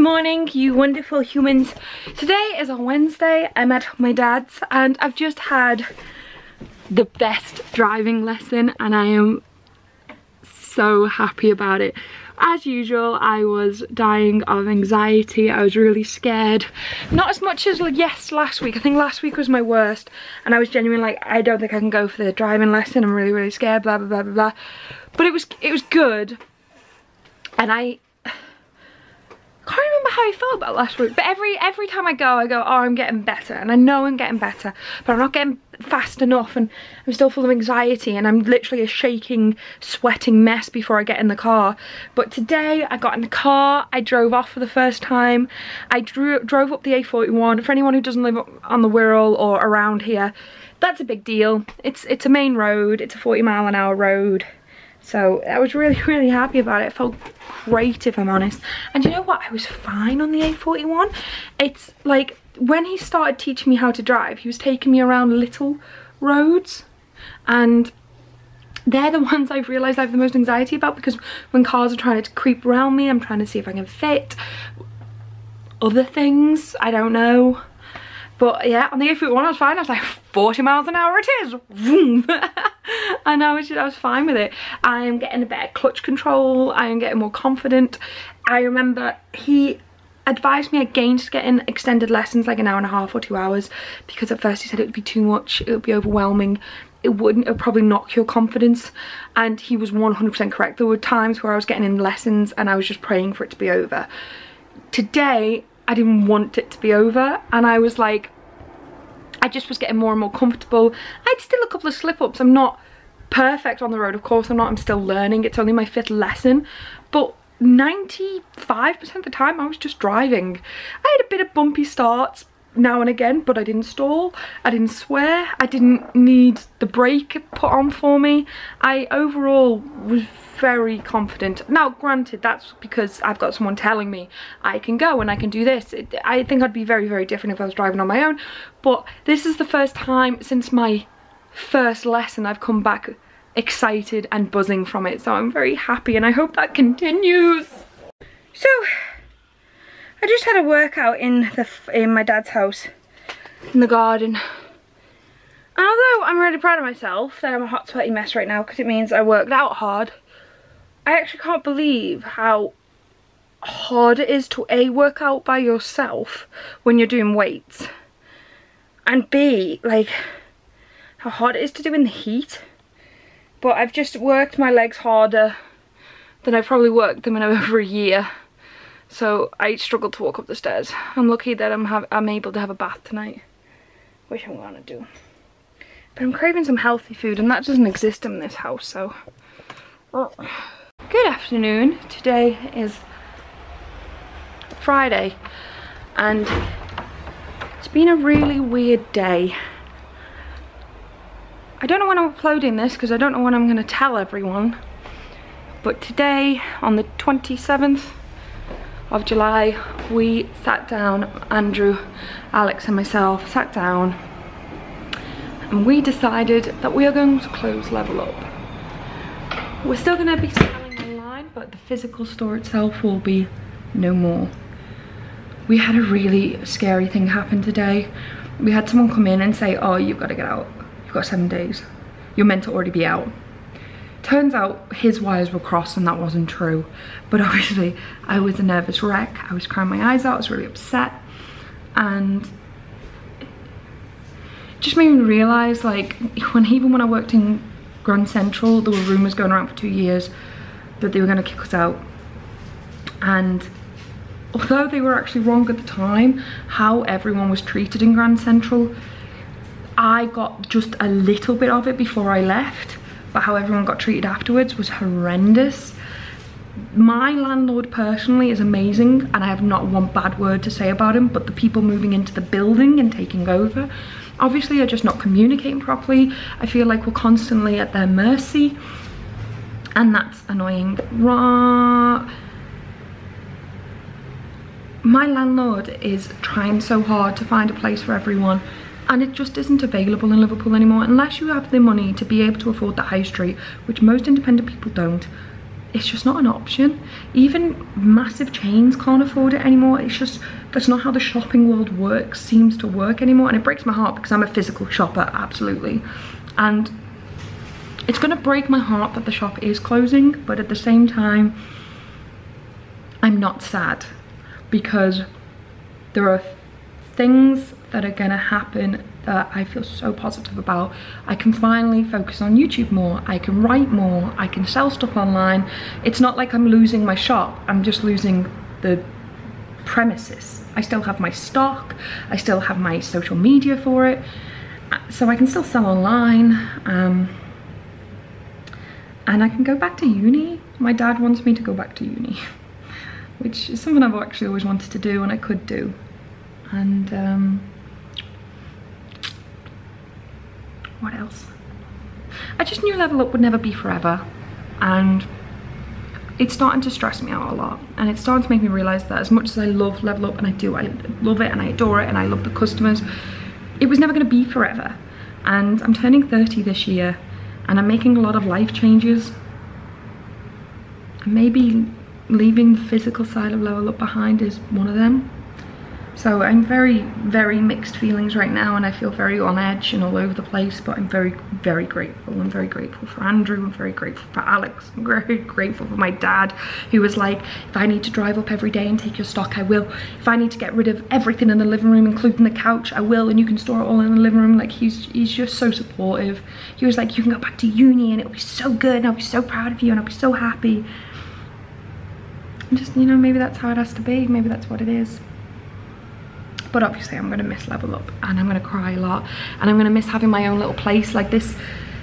morning, you wonderful humans. Today is a Wednesday. I'm at my dad's and I've just had the best driving lesson and I am so happy about it. As usual, I was dying of anxiety. I was really scared. Not as much as last week. I think last week was my worst and I was genuinely like, I don't think I can go for the driving lesson. I'm really scared, blah blah blah blah blah. But it was good. And I can't remember how I felt about last week, but every time I go, oh, I'm getting better, and I know I'm getting better, but I'm not getting fast enough, and I'm still full of anxiety, and I'm literally a shaking, sweating mess before I get in the car. But today, I got in the car, I drove off for the first time, I drove up the A41. For anyone who doesn't live on the Wirral or around here, that's a big deal. It's a main road, it's a 40-mile-an-hour road. So I was really happy about it. It felt great, if I'm honest. And you know what? I was fine on the A41. It's like when he started teaching me how to drive, he was taking me around little roads, and they're the ones I've realised I have the most anxiety about, because when cars are trying to creep around me, I'm trying to see if I can fit other things. I don't know. But yeah, on the A41 I was fine. I was like, 40 miles an hour it is. Vroom. And I was fine with it. I am getting a better clutch control. I am getting more confident. I remember he advised me against getting extended lessons, like an hour and a half or 2 hours, because at first he said it would be too much, it would be overwhelming, it would probably knock your confidence. And he was 100% correct. There were times where I was getting in lessons and I was just praying for it to be over. Today, I didn't want it to be over, and I was like, I just was getting more and more comfortable. I had still a couple of slip-ups. I'm not perfect on the road, of course I'm not. I'm still learning. It's only my 5th lesson, but 95% of the time I was just driving. I had a bit of bumpy starts now and again, but I didn't stall, I didn't swear, I didn't need the brake put on for me. I overall was very confident. Now granted, that's because I've got someone telling me I can go and I can do this. I think I'd be very different if I was driving on my own, but this is the first time since my first lesson I've come back excited and buzzing from it, so I'm very happy and I hope that continues. So I just had a workout in my dad's house, in the garden. And although I'm really proud of myself that I'm a hot sweaty mess right now, because it means I worked out hard, I actually can't believe how hard it is to A, work out by yourself when you're doing weights, and B, like how hard it is to do in the heat. But I've just worked my legs harder than I've probably worked them in over a year. So I struggled to walk up the stairs. I'm lucky that I'm able to have a bath tonight, which I'm gonna do. But I'm craving some healthy food, and that doesn't exist in this house, so. Oh. Good afternoon. Today is Friday, and it's been a really weird day. I don't know when I'm uploading this, because I don't know when I'm gonna tell everyone. But today, on the 27th, of July, we sat down, Andrew, Alex and myself sat down, and we decided that we are going to close Level Up. We're still going to be selling online, but the physical store itself will be no more. We had a really scary thing happen today. We had someone come in and say, oh, you've got to get out. You've got 7 days. You're meant to already be out. Turns out his wires were crossed and that wasn't true. But obviously I was a nervous wreck. I was crying my eyes out. I was really upset. And it just made me realise, like, even when I worked in Grand Central, there were rumours going around for 2 years that they were going to kick us out. And although they were actually wrong at the time, how everyone was treated in Grand Central, I got just a little bit of it before I left. But how everyone got treated afterwards was horrendous. My landlord personally is amazing, and I have not one bad word to say about him, but the people moving into the building and taking over obviously are just not communicating properly. I feel like we're constantly at their mercy, and that's annoying. My landlord is trying so hard to find a place for everyone, and it just isn't available in Liverpool anymore unless you have the money to be able to afford the high street, which most independent people don't. it's just not an option. Even massive chains can't afford it anymore. It's just, that's not how the shopping world seems to work anymore. And it breaks my heart because I'm a physical shopper, absolutely. And it's gonna break my heart that the shop is closing, but at the same time, I'm not sad, because there are things that are gonna happen that I feel so positive about. I can finally focus on YouTube more, I can write more, I can sell stuff online. It's not like I'm losing my shop, I'm just losing the premises. I still have my stock, I still have my social media for it, so I can still sell online, and I can go back to uni. My dad wants me to go back to uni, which is something I've actually always wanted to do and I could do. And what else? I just knew Level Up would never be forever, and it's starting to stress me out a lot, and it's starting to make me realise that as much as I love Level Up, and I love it and I adore it and I love the customers, it was never going to be forever. And I'm turning 30 this year, and I'm making a lot of life changes, and maybe leaving the physical side of Level Up behind is one of them. So I'm very, very mixed feelings right now, and I feel very on edge and all over the place, but I'm very, very grateful. I'm very grateful for Andrew, I'm very grateful for Alex, I'm very grateful for my dad, who was like, if I need to drive up every day and take your stock, I will. If I need to get rid of everything in the living room, including the couch, I will, and you can store it all in the living room. Like, he's just so supportive. He was like, you can go back to uni and it'll be so good, and I'll be so proud of you, and I'll be so happy. And just, you know, maybe that's how it has to be, maybe that's what it is. But obviously I'm gonna miss Level Up, and I'm gonna cry a lot, and I'm gonna miss having my own little place. Like, this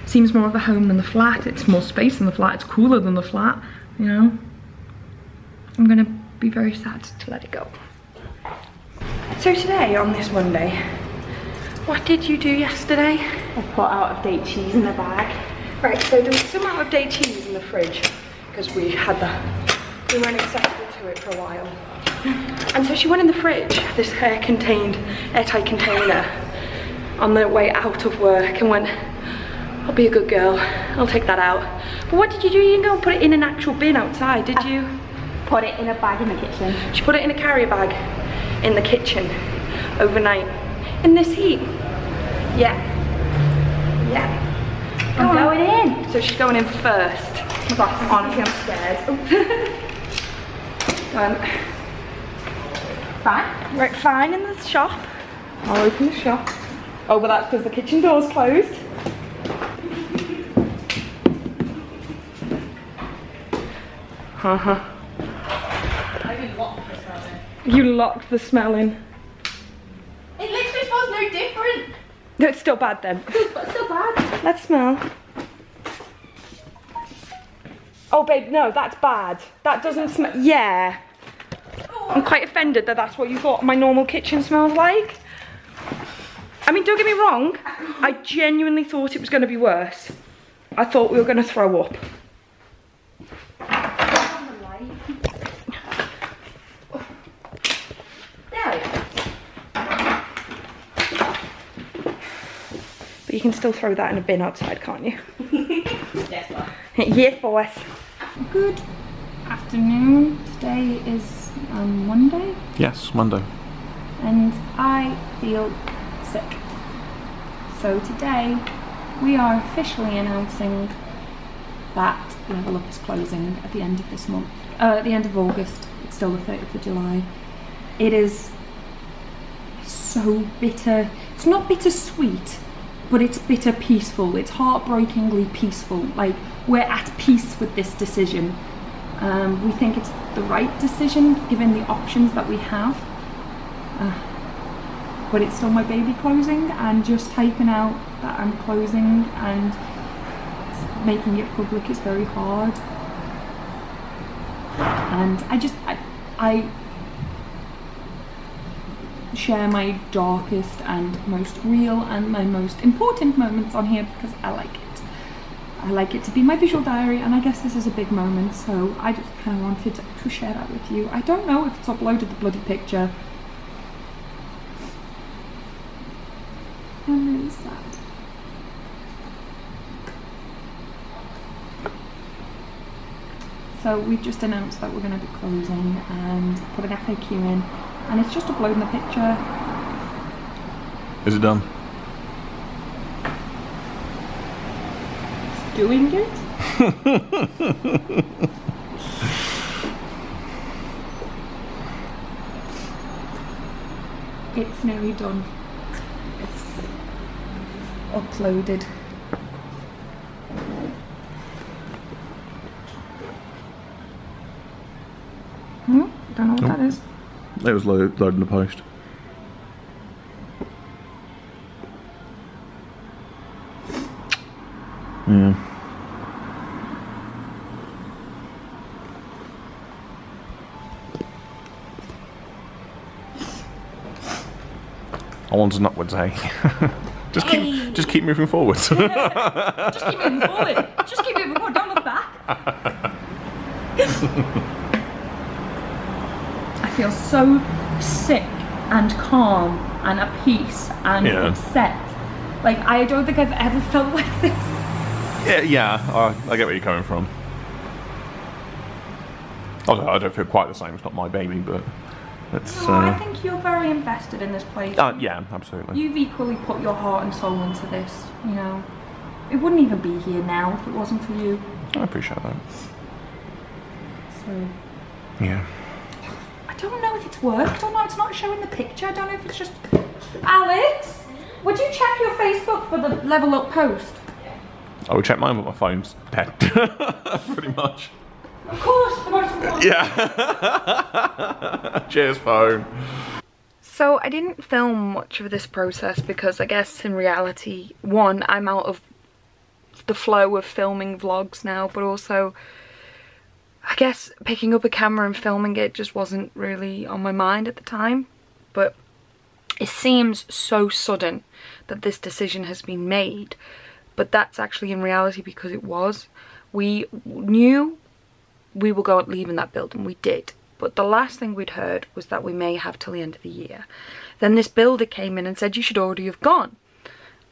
seems more of a home than the flat. It's more space than the flat, it's cooler than the flat, you know? I'm gonna be very sad to let it go. So today, on this Monday, what did you do yesterday? I put out of date cheese in the bag. Right, so there was some out of date cheese in the fridge, because we weren't accessible to it for a while. And so she went in the fridge, this airtight container, on the way out of work, and went, I'll be a good girl, I'll take that out. But what did you do? You didn't go and put it in an actual bin outside, did you? Put it in a bag in the kitchen. She put it in a carrier bag in the kitchen overnight. In this heat? Yeah. Yeah. I'm going in. So she's going in first. Honestly, I'm scared. Fine. Right, fine in the shop. I'll open the shop. Oh, but that's because the kitchen door's closed. I even locked the smell in. You locked the smell in. It literally smells no different. No, it's still bad then. It's still bad. Let's smell. Oh, babe, no, that's bad. That doesn't smell. Yeah. I'm quite offended that that's what you thought my normal kitchen smells like. I mean, don't get me wrong, I genuinely thought it was going to be worse. I thought we were going to throw up. But you can still throw that in a bin outside, can't you? Yes, boss. Yes, boss. Good afternoon. Today is Monday? Yes, Monday. And I feel sick. So today we are officially announcing that Level Up is closing at the end of this month. At the end of August. It's still the 30th of July. It is so bitter. It's not bittersweet, but it's bitter peaceful. It's heartbreakingly peaceful. Like, we're at peace with this decision. We think it's the right decision given the options that we have. But it's still my baby closing, and just typing out that I'm closing and making it public is very hard. And I share my darkest and most real and my most important moments on here because I like it. I like it to be my visual diary, and I guess this is a big moment, so I just kind of wanted to share that with you. I don't know if it's uploaded the bloody picture. I'm really sad. So we've just announced that we're going to be closing and put an FAQ in, and it's just uploading the picture. Is it done? It's doing it. It's nearly done. It's uploaded. Don't know what that is. It was loading the post. Yeah. Onwards and upwards, hey. Just keep moving forwards. Just keep moving forward. Just keep moving forward. Don't look back. I feel so sick and calm and at peace and upset. Like, I don't think I've ever felt like this. Yeah, I get where you're coming from. Although I don't feel quite the same. It's not my baby, but it's. No, I think you're very invested in this place. Yeah, absolutely. You've equally put your heart and soul into this. You know, it wouldn't even be here now if it wasn't for you. I appreciate that. So. Yeah. I don't know if it's worked or not. It's not showing the picture. I don't know if it's just. Alex, would you check your Facebook for the level up post? I would check mine, but my phone's dead. Pretty much. Of course, the most important. Yeah. Cheers, phone. So I didn't film much of this process because I guess in reality, one, I'm out of the flow of filming vlogs now, but also I guess picking up a camera and filming it just wasn't really on my mind at the time. But it seems so sudden that this decision has been made, but that's actually in reality because it was. We knew we were leaving that building, we did, but the last thing we'd heard was that we may have till the end of the year. Then this builder came in and said you should already have gone,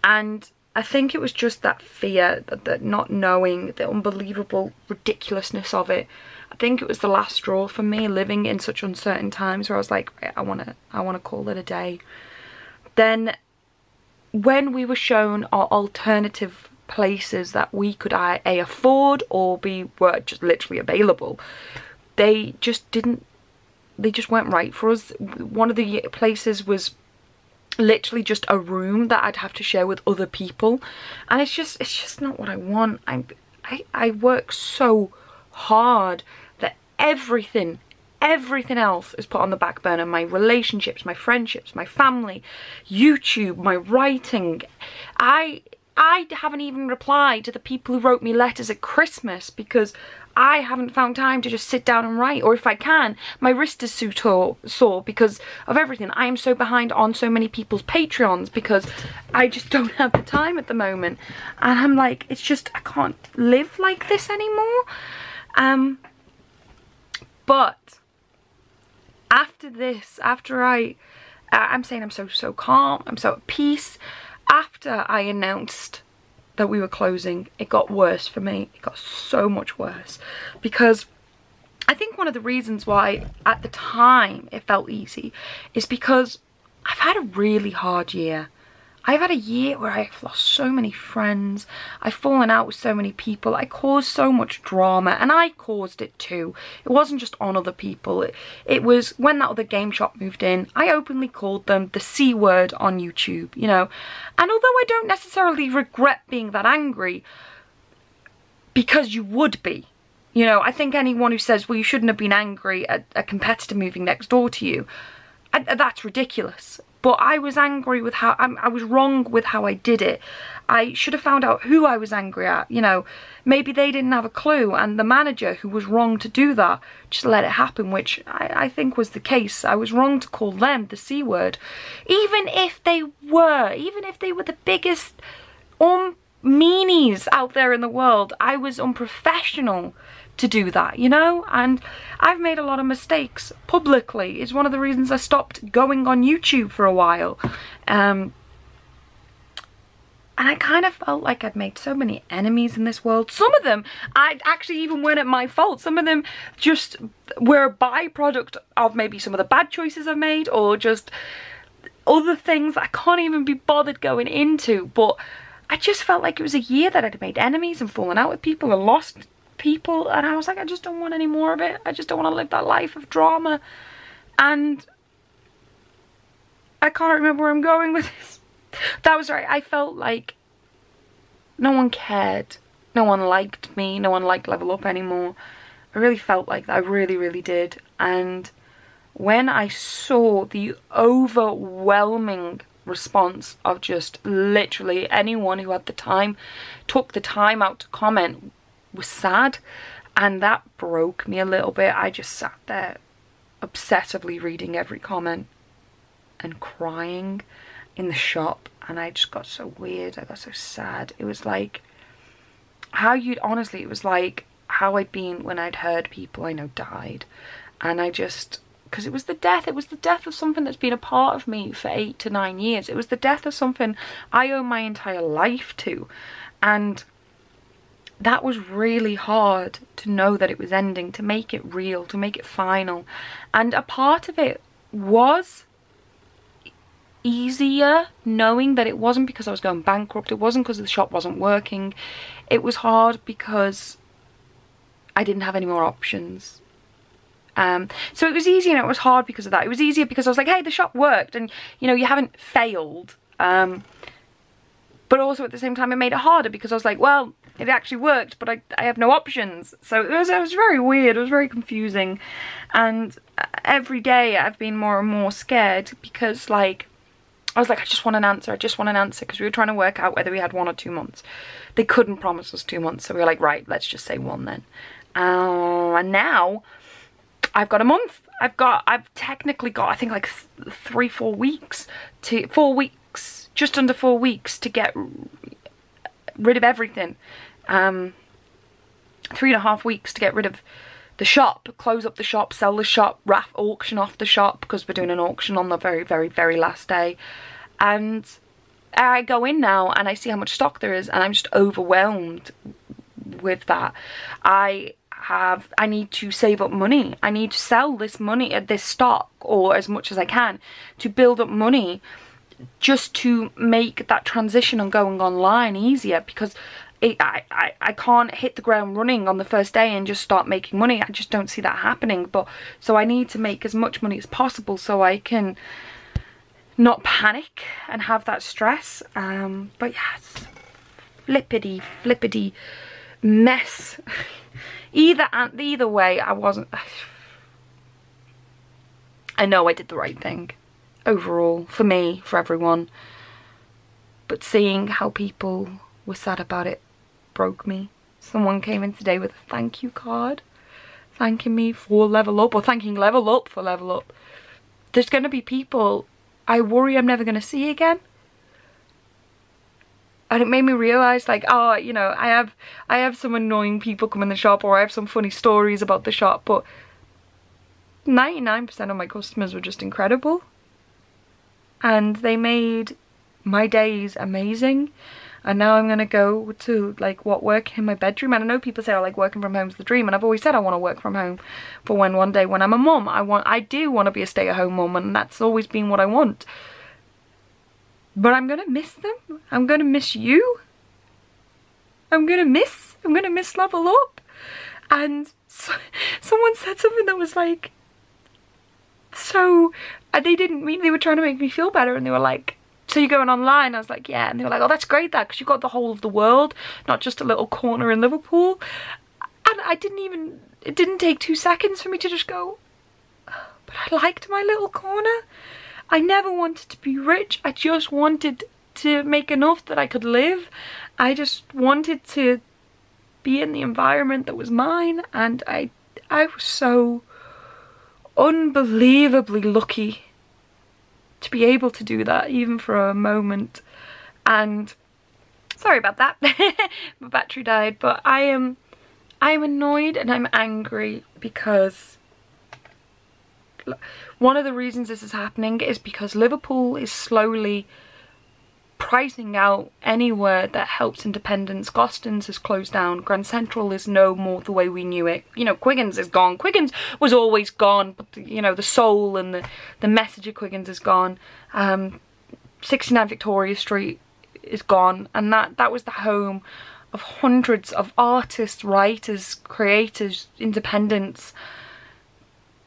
and I think it was just that fear, that not knowing, the unbelievable ridiculousness of it. I think it was the last straw for me, living in such uncertain times, where I was like, I wanna call it a day. Then when we were shown our alternative places that we could A, afford or B, were just literally available, they just weren't right for us. One of the places was literally just a room that I'd have to share with other people, and it's just not what I want. I work so hard that everything else is put on the back burner. My relationships, my friendships, my family, YouTube, my writing. I haven't even replied to the people who wrote me letters at Christmas because I haven't found time to just sit down and write. Or if I can, my wrist is so sore because of everything. I am so behind on so many people's Patreons because I just don't have the time at the moment. And I'm like, it's just, I can't live like this anymore. But after this, I'm saying I'm so calm, I'm so at peace. After I announced that we were closing, it got worse for me. It got so much worse because I think one of the reasons why at the time it felt easy is because I've had a really hard year. I've had a year where I've lost so many friends, I've fallen out with so many people, I caused so much drama, and I caused it too. It wasn't just on other people, it was when that other game shop moved in, I openly called them the C word on YouTube, you know. And although I don't necessarily regret being that angry, because you would be, you know, I think anyone who says, well, you shouldn't have been angry at a competitor moving next door to you, that's ridiculous. But I was angry with how, I was wrong with how I did it. I should have found out who I was angry at, you know. Maybe they didn't have a clue, and the manager who was wrong to do that just let it happen, which I think was the case. I was wrong to call them the C word. Even if they were the biggest meanies out there in the world, I was unprofessional to do that, you know. And I've made a lot of mistakes publicly. It's one of the reasons I stopped going on YouTube for a while. And I kind of felt like I'd made so many enemies in this world. Some of them, I actually even weren't at my fault. Some of them just were a byproduct of maybe some of the bad choices I've made, or just other things I can't even be bothered going into. But I just felt like it was a year that I'd made enemies and fallen out with people and lost people. And I was like, I just don't want any more of it. I just don't want to live that life of drama. And I can't remember where I'm going with this. That was right. I felt like no one cared. No one liked me. No one liked Level Up anymore. I really felt like that. I really, really did. And when I saw the overwhelming response of just literally anyone who had the time, took the time out to comment, was sad. And that broke me a little bit. I just sat there obsessively reading every comment and crying in the shop, and I just got so weird. I got so sad. It was like honestly, it was like how I'd been when I'd heard people I know died. And I just, because it was the death of something that's been a part of me for 8 to 9 years. It was the death of something I owe my entire life to. And that was really hard to know that it was ending, to make it real, to make it final. And a part of it was easier knowing that it wasn't because I was going bankrupt. It wasn't because the shop wasn't working. It was hard because I didn't have any more options. So it was easy, and it was hard because of that. It was easier because I was like, hey, the shop worked, and you know, you haven't failed. But also at the same time it made it harder because I was like, well, it actually worked, but I have no options. So it was very weird. It was very confusing. And every day I've been more and more scared because, like, I was like, I just want an answer. I just want an answer, because we were trying to work out whether we had 1 or 2 months. They couldn't promise us 2 months, so we were like, right, let's just say 1 then. And now I've got a month. I've technically got, I think, like 3-4 weeks to 4 weeks, just under 4 weeks to get rid of everything. 3.5 weeks to get rid of the shop, close up the shop, sell the shop, auction off the shop, because we're doing an auction on the very, very, very last day. And I go in now and I see how much stock there is, and I'm just overwhelmed with that. I need to save up money. I need to sell this stock, or as much as I can, to build up money just to make that transition on going online easier, because I can't hit the ground running on the first day and just start making money. I just don't see that happening. But so I need to make as much money as possible so I can not panic and have that stress. But yes, flippity mess. Either way, I know I did the right thing overall, for me, for everyone. But seeing how people were sad about it broke me. Someone came in today with a thank you card, thanking me for Level Up, or thanking Level Up for Level Up. There's going to be people I worry I'm never going to see again. And it made me realise, like, oh, you know, I have some annoying people come in the shop, or I have some funny stories about the shop, but 99% of my customers were just incredible. And they made my days amazing. And now I'm going to go to, like, working in my bedroom. And I know people say, oh, like, working from home's the dream. And I've always said I want to work from home for one day when I'm a mum. I do want to be a stay-at-home mum, and that's always been what I want. But I'm going to miss them. I'm going to miss you. I'm going to miss Level Up. And someone said something that was like, so, they didn't mean, they were trying to make me feel better, and they were like, so you're going online? I was like, yeah. And they were like, oh, that's great, that, because you've got the whole of the world, not just a little corner in Liverpool. And it didn't take 2 seconds for me to just go, oh, but I liked my little corner. I never wanted to be rich. I just wanted to make enough that I could live. I just wanted to be in the environment that was mine. And I was so unbelievably lucky to be able to do that, even for a moment. And sorry about that. My battery died. But I'm annoyed and I'm angry because one of the reasons this is happening is because Liverpool is slowly pricing out anywhere that helps independence. Goston's has closed down. Grand Central is no more the way we knew it. You know, Quiggins is gone. Quiggins was always gone, but you know, the soul and the message of Quiggins is gone. 69 Victoria Street is gone, and that was the home of hundreds of artists, writers, creators, independents.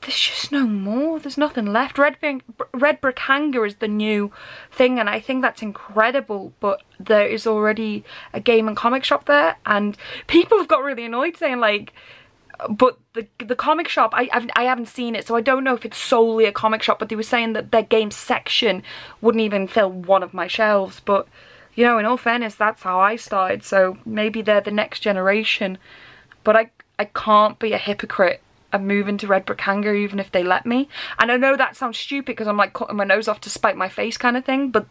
There's just no more. There's nothing left. Red Brick Hangar is the new thing, and I think that's incredible, but there is already a game and comic shop there, and people have got really annoyed saying like, but the comic shop, I haven't seen it, so I don't know if it's solely a comic shop, but they were saying that their game section wouldn't even fill one of my shelves. But you know, in all fairness, that's how I started, so maybe they're the next generation. But I can't be a hypocrite and move into Red Brick Hangar even if they let me. And I know that sounds stupid because I'm like cutting my nose off to spite my face kind of thing, but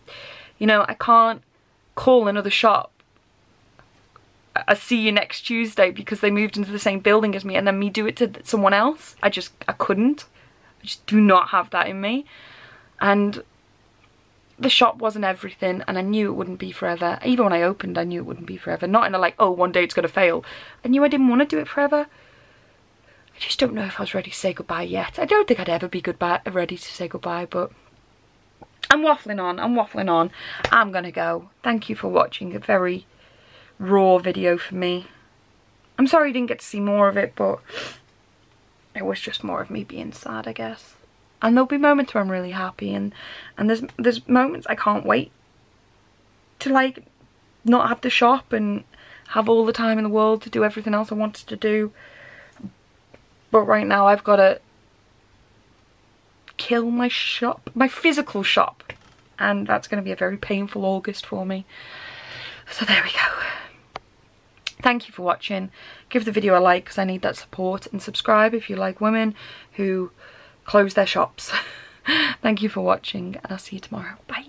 you know, I can't call another shop I see you next Tuesday because they moved into the same building as me and then me do it to someone else. I couldn't. I just do not have that in me. And the shop wasn't everything, and I knew it wouldn't be forever. Even when I opened, I knew it wouldn't be forever. Not in a like, oh, one day it's going to fail. I knew I didn't want to do it forever. I just don't know if I was ready to say goodbye yet. I don't think I'd ever be ready to say goodbye, but I'm waffling on. I'm going to go. Thank you for watching a very raw video for me. I'm sorry you didn't get to see more of it, but it was just more of me being sad, I guess. And there'll be moments where I'm really happy, and there's moments I can't wait to like not have the shop and have all the time in the world to do everything else I wanted to do. But right now I've got to kill my shop, my physical shop, and that's going to be a very painful August for me. So there we go. Thank you for watching. Give the video a like because I need that support, and subscribe if you like women who close their shops. Thank you for watching, and I'll see you tomorrow. Bye.